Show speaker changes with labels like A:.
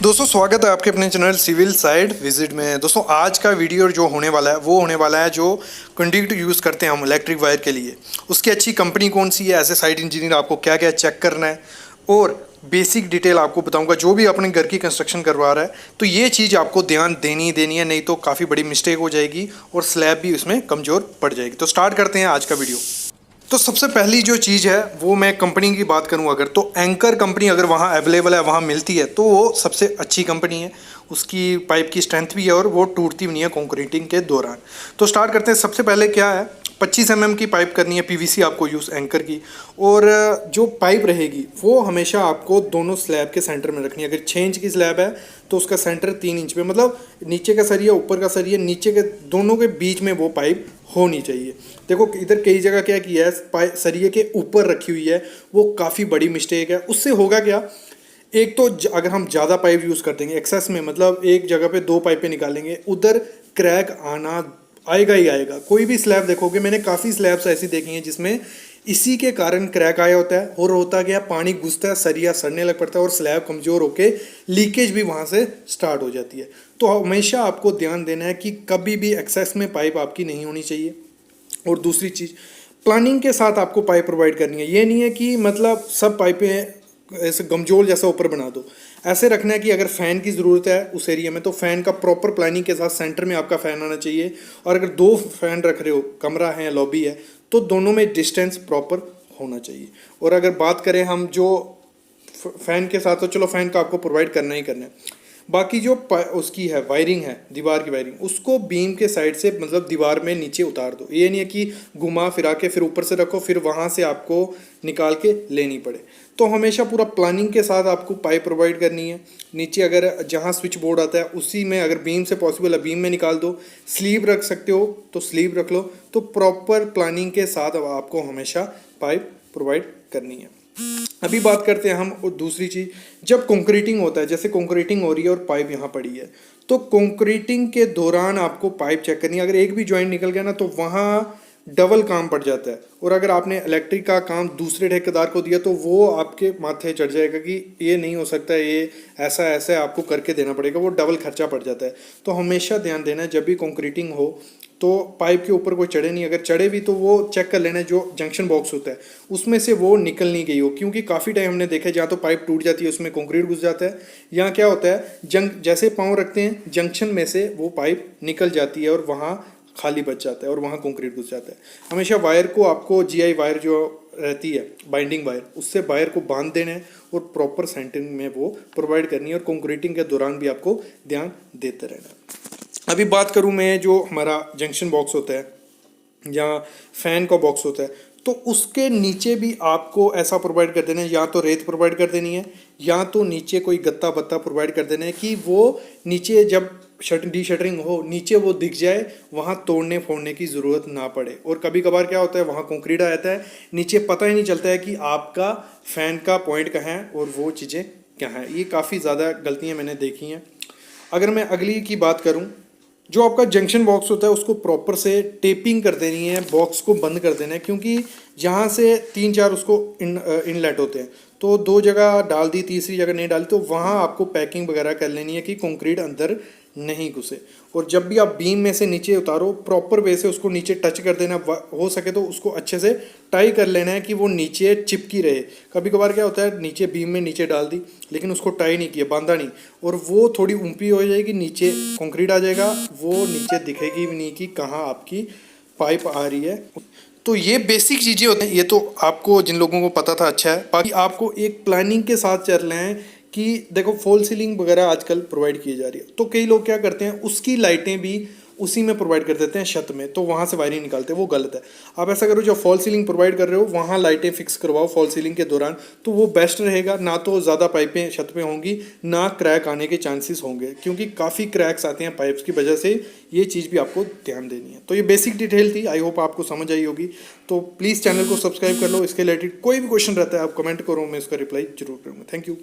A: दोस्तों स्वागत है आपके अपने चैनल सिविल साइड विजिट में। दोस्तों आज का वीडियो जो होने वाला है वो होने वाला है जो कंडक्टर यूज़ करते हैं हम इलेक्ट्रिक वायर के लिए, उसकी अच्छी कंपनी कौन सी है, ऐसे साइट इंजीनियर आपको क्या क्या चेक करना है और बेसिक डिटेल आपको बताऊंगा। जो भी अपने घर की कंस्ट्रक्शन करवा रहा है तो ये चीज़ आपको ध्यान देनी ही देनी है, नहीं तो काफ़ी बड़ी मिस्टेक हो जाएगी और स्लैब भी उसमें कमज़ोर पड़ जाएगी। तो स्टार्ट करते हैं आज का वीडियो। तो सबसे पहली जो चीज़ है वो मैं कंपनी की बात करूं अगर, तो एंकर कंपनी अगर वहाँ अवेलेबल है, वहाँ मिलती है तो वो सबसे अच्छी कंपनी है। उसकी पाइप की स्ट्रेंथ भी है और वो टूटती भी नहीं है कंक्रीटिंग के दौरान। तो स्टार्ट करते हैं। सबसे पहले क्या है, 25 mm की पाइप करनी है, पीवीसी आपको यूज़ एंकर की। और जो पाइप रहेगी वो हमेशा आपको दोनों स्लैब के सेंटर में रखनी है। अगर 6 इंच की स्लैब है तो उसका सेंटर 3 इंच पे, मतलब नीचे का सरिया ऊपर का सरिया नीचे के दोनों के बीच में वो पाइप होनी चाहिए। देखो इधर कई जगह क्या किया है, सरिये के ऊपर रखी हुई है, वो काफ़ी बड़ी मिस्टेक है। उससे होगा क्या, एक तो अगर हम ज़्यादा पाइप यूज़ कर देंगे एक्सेस में, मतलब एक जगह पे 2 पाइपें निकालेंगे, उधर क्रैक आना आएगा ही आएगा। कोई भी स्लैब देखोगे, मैंने काफ़ी स्लैब्स ऐसी देखी हैं जिसमें इसी के कारण क्रैक आया होता है और होता गया पानी घुसता है, सरिया सड़ने लग पड़ता है और स्लैब कमज़ोर होके लीकेज भी वहाँ से स्टार्ट हो जाती है। तो हमेशा आपको ध्यान देना है कि कभी भी एक्सेस में पाइप आपकी नहीं होनी चाहिए। और दूसरी चीज़, प्लानिंग के साथ आपको पाइप प्रोवाइड करनी है। ये नहीं है कि मतलब सब पाइपें ऐसे गमजोल जैसा ऊपर बना दो। ऐसे रखना है कि अगर फ़ैन की ज़रूरत है उस एरिया में तो फ़ैन का प्रॉपर प्लानिंग के साथ सेंटर में आपका फ़ैन आना चाहिए। और अगर 2 फैन रख रहे हो, कमरा है या लॉबी है, तो दोनों में डिस्टेंस प्रॉपर होना चाहिए। और अगर बात करें हम जो फ़ैन के साथ, तो चलो फ़ैन का आपको प्रोवाइड करना ही करना है। बाकी जो उसकी है वायरिंग है, दीवार की वायरिंग, उसको बीम के साइड से मतलब दीवार में नीचे उतार दो। ये नहीं है कि घुमा फिरा के फिर ऊपर से रखो फिर वहाँ से आपको निकाल के लेनी पड़े। तो हमेशा पूरा प्लानिंग के साथ आपको पाइप प्रोवाइड करनी है। नीचे अगर जहाँ स्विच बोर्ड आता है उसी में अगर बीम से पॉसिबल है बीम में निकाल दो, स्लीव रख सकते हो तो स्लीव रख लो। तो प्रॉपर प्लानिंग के साथ आपको हमेशा पाइप प्रोवाइड करनी है। अभी बात करते हैं हम और दूसरी चीज़, जब कंक्रीटिंग होता है, जैसे कंक्रीटिंग हो रही है और पाइप यहाँ पड़ी है, तो कंक्रीटिंग के दौरान आपको पाइप चेक करनी है। अगर एक भी जॉइंट निकल गया ना तो वहाँ डबल काम पड़ जाता है। और अगर आपने इलेक्ट्रिक का काम दूसरे ठेकेदार को दिया तो वो आपके माथे चढ़ जाएगा कि ये नहीं हो सकता, ये ऐसा ऐसा आपको करके देना पड़ेगा, वो डबल खर्चा पड़ जाता है। तो हमेशा ध्यान देना है जब भी कंक्रीटिंग हो तो पाइप के ऊपर कोई चढ़े नहीं, अगर चढ़े भी तो वो चेक कर लेना जो जंक्शन बॉक्स होता है उसमें से वो निकल नहीं गई हो। क्योंकि काफ़ी टाइम हमने देखा है जहाँ तो पाइप टूट जाती है उसमें कंक्रीट घुस जाता है, यहाँ क्या होता है जैसे पाँव रखते हैं जंक्शन में से वो पाइप निकल जाती है और वहाँ खाली बच जाता है और वहाँ कंक्रीट घुस जाता है। हमेशा वायर को आपको जीआई वायर जो रहती है बाइंडिंग वायर, उससे वायर को बांध देना है और प्रॉपर सेंटरिंग में वो प्रोवाइड करनी है। और कंक्रीटिंग के दौरान भी आपको ध्यान देते रहना है। अभी बात करूं मैं, जो हमारा जंक्शन बॉक्स होता है या फैन का बॉक्स होता है, तो उसके नीचे भी आपको ऐसा प्रोवाइड कर देना है, या तो रेत प्रोवाइड कर देनी है या तो नीचे कोई गत्ता बत्ता प्रोवाइड कर देना है कि वो नीचे जब डी शटरिंग हो नीचे वो दिख जाए, वहाँ तोड़ने फोड़ने की ज़रूरत ना पड़े। और कभी कभार क्या होता है वहाँ कंक्रीट आ जाता है, नीचे पता ही नहीं चलता है कि आपका फ़ैन का पॉइंट कहाँ है और वो चीज़ें क्या हैं। ये काफ़ी ज़्यादा गलतियाँ मैंने देखी हैं। अगर मैं अगली की बात करूँ, जो आपका जंक्शन बॉक्स होता है उसको प्रॉपर से टेपिंग कर देनी है, बॉक्स को बंद कर देना है। क्योंकि जहाँ से 3-4 उसको इनलेट होते हैं तो 2 जगह डाल दी, तीसरी जगह नहीं डाली, तो वहाँ आपको पैकिंग वगैरह कर लेनी है कि कंक्रीट अंदर नहीं घुसे। और जब भी आप बीम में से नीचे उतारो प्रॉपर वे से उसको नीचे टच कर देना, हो सके तो उसको अच्छे से टाई कर लेना है कि वो नीचे चिपकी रहे। कभी कभार क्या होता है नीचे बीम में नीचे डाल दी लेकिन उसको टाई नहीं किया, बांधा नहीं, और वो थोड़ी ऊंपी हो जाएगी, नीचे कंक्रीट आ जाएगा, वो नीचे दिखेगी भी नहीं कि कहाँ आपकी पाइप आ रही है। तो ये बेसिक चीज़ें होती हैं, ये तो आपको जिन लोगों को पता था अच्छा है। बाकी आपको एक प्लानिंग के साथ चलना है कि देखो फॉल सीलिंग वगैरह आजकल प्रोवाइड की जा रही है, तो कई लोग क्या करते हैं उसकी लाइटें भी उसी में प्रोवाइड कर देते हैं छत में, तो वहाँ से वायरिंग निकालते हैं, वो गलत है। आप ऐसा करो जो फॉल सीलिंग प्रोवाइड कर रहे हो वहाँ लाइटें फिक्स करवाओ फॉल सीलिंग के दौरान, तो वो बेस्ट रहेगा। ना तो ज़्यादा पाइपें छत पे होंगी, ना क्रैक आने के चांसेस होंगे, क्योंकि काफ़ी क्रैक्स आते हैं पाइप्स की वजह से। ये चीज़ भी आपको ध्यान देनी है। तो ये बेसिक डिटेल थी, आई होप आपको समझ आई होगी। तो प्लीज़ चैनल को सब्सक्राइब कर लो। इसके रिलेटेड कोई भी क्वेश्चन रहता है आप कमेंट करो, मैं उसका रिप्लाई जरूर करूँगा। Thank you.